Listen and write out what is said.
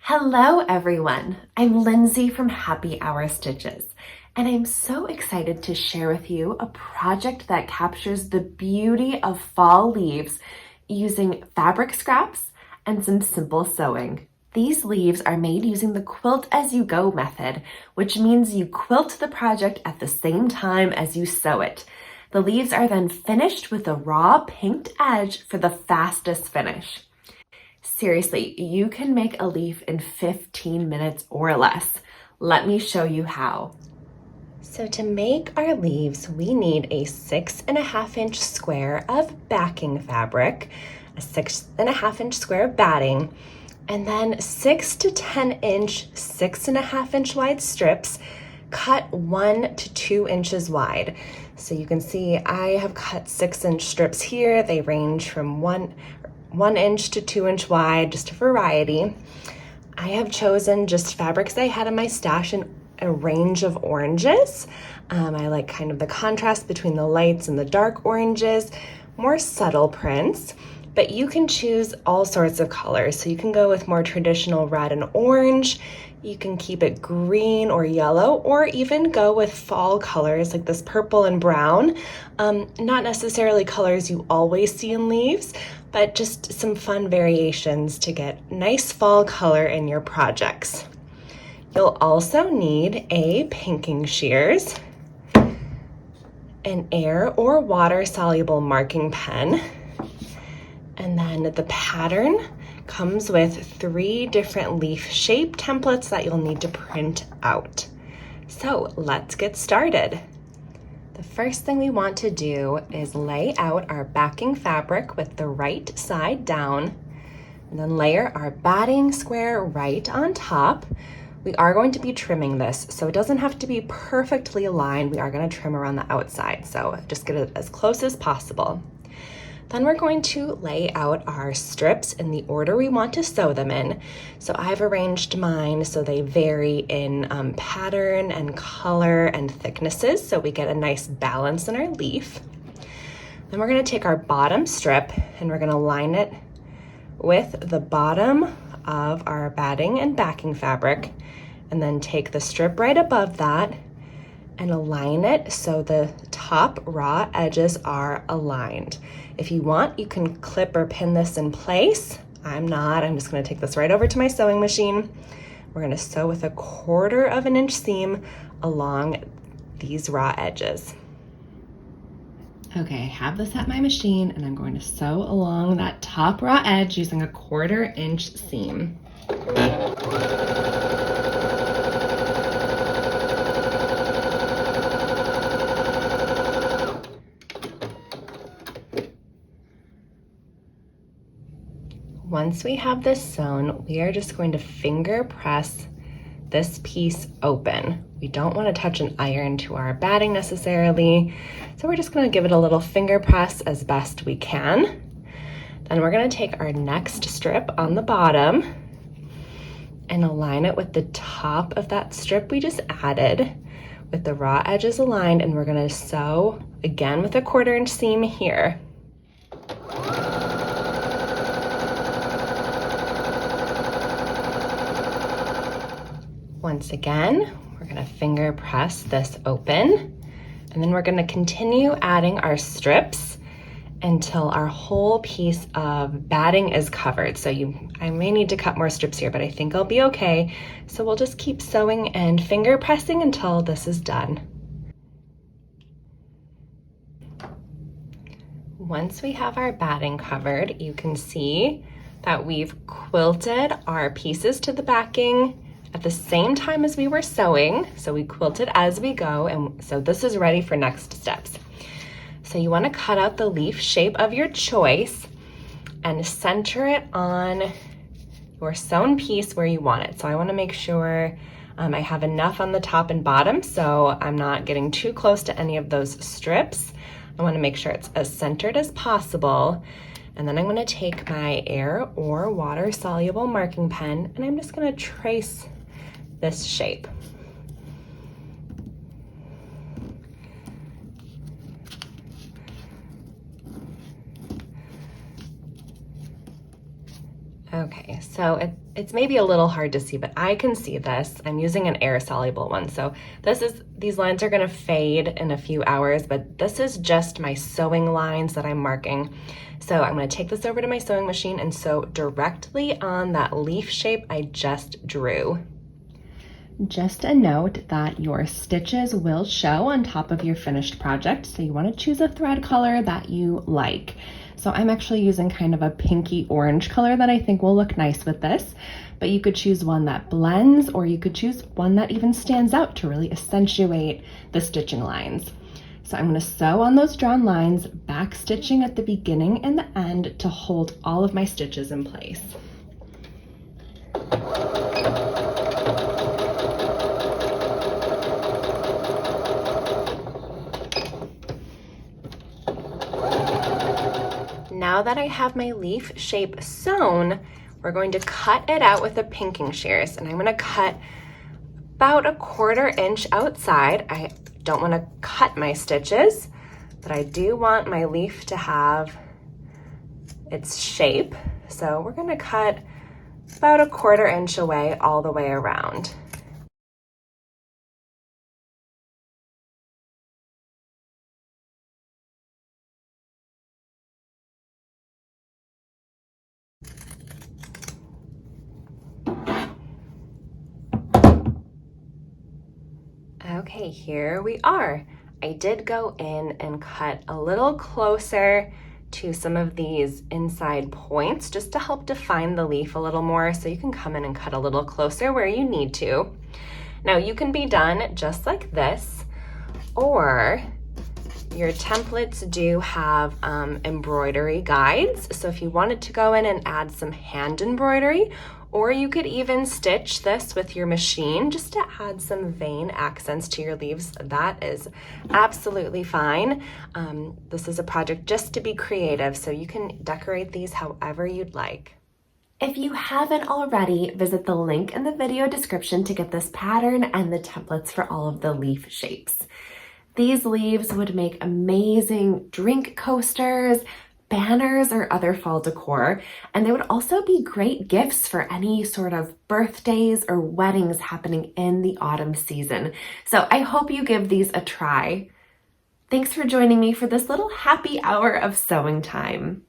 Hello everyone, I'm Lindsay from Happy Hour Stitches, and I'm so excited to share with you a project that captures the beauty of fall leaves using fabric scraps and some simple sewing. These leaves are made using the Quilt-as-You-Go method, which means you quilt the project at the same time as you sew it. The leaves are then finished with a raw pinked edge for the fastest finish. Seriously, you can make a leaf in 15 minutes or less. Let me show you how. So to make our leaves, we need a 6.5-inch square of backing fabric, a 6.5-inch square of batting, and then 6 to 10-inch, 6.5-inch wide strips cut 1 to 2 inches wide. So you can see I have cut 6-inch strips here. They range from 1 inch to 2 inch wide, just a variety. I have chosen just fabrics I had in my stash in a range of oranges. I like kind of the contrast between the lights and the dark oranges, more subtle prints, but you can choose all sorts of colors. So you can go with more traditional red and orange. You can keep it green or yellow, or even go with fall colors like this purple and brown. Not necessarily colors you always see in leaves, but just some fun variations to get nice fall color in your projects. You'll also need a pinking shears, an air or water soluble marking pen, and then the pattern comes with 3 different leaf shape templates that you'll need to print out. So let's get started. The first thing we want to do is lay out our backing fabric with the right side down, and then layer our batting square right on top. We are going to be trimming this, so it doesn't have to be perfectly aligned. We are going to trim around the outside, so just get it as close as possible. Then we're going to lay out our strips in the order we want to sew them in. So I've arranged mine so they vary in pattern and color and thicknesses, so we get a nice balance in our leaf. Then we're going to take our bottom strip and we're going to line it with the bottom of our batting and backing fabric, and then take the strip right above that and align it so the top raw edges are aligned. If you want, you can clip or pin this in place. I'm just gonna take this right over to my sewing machine. We're gonna sew with 1/4 inch seam along these raw edges. Okay, I have this at my machine and I'm going to sew along that top raw edge using 1/4 inch seam. Once we have this sewn, we are just going to finger press this piece open. We don't want to touch an iron to our batting necessarily, so we're just going to give it a little finger press as best we can. Then we're going to take our next strip on the bottom and align it with the top of that strip we just added with the raw edges aligned, and we're going to sew again with 1/4 inch seam here. Once again, we're going to finger press this open, and then we're going to continue adding our strips until our whole piece of batting is covered. So I may need to cut more strips here, but I think I'll be okay. So we'll just keep sewing and finger pressing until this is done. Once we have our batting covered, you can see that we've quilted our pieces to the backing at the same time as we were sewing. So we quilted as we go, and so this is ready for next steps. So you want to cut out the leaf shape of your choice and center it on your sewn piece where you want it. So I want to make sure I have enough on the top and bottom so I'm not getting too close to any of those strips. I want to make sure it's as centered as possible. And then I'm going to take my air or water soluble marking pen and I'm just going to trace this shape. Okay, so So it's maybe a little hard to see, but I can see this. I'm using an air soluble one. So these lines are gonna fade in a few hours, but this is just my sewing lines that I'm marking. So I'm gonna take this over to my sewing machine and sew directly on that leaf shape I just drew. Just a note that your stitches will show on top of your finished project, so you want to choose a thread color that you like. So I'm actually using kind of a pinky orange color that I think will look nice with this, but you could choose one that blends, or you could choose one that even stands out to really accentuate the stitching lines. So I'm going to sew on those drawn lines, back stitching at the beginning and the end to hold all of my stitches in place. Now that I have my leaf shape sewn, we're going to cut it out with the pinking shears, and I'm going to cut about 1/4 inch outside. I don't want to cut my stitches, but I do want my leaf to have its shape. So we're going to cut about 1/4 inch away all the way around. Okay, here we are. I did go in and cut a little closer to some of these inside points just to help define the leaf a little more, so you can come in and cut a little closer where you need to. Now you can be done just like this, or your templates do have embroidery guides. So if you wanted to go in and add some hand embroidery, or you could even stitch this with your machine just to add some vein accents to your leaves, that is absolutely fine. This is a project just to be creative, so you can decorate these however you'd like. If you haven't already, visit the link in the video description to get this pattern and the templates for all of the leaf shapes. These leaves would make amazing drink coasters, banners, or other fall decor, and they would also be great gifts for any sort of birthdays or weddings happening in the autumn season. So I hope you give these a try. Thanks for joining me for this little happy hour of sewing time.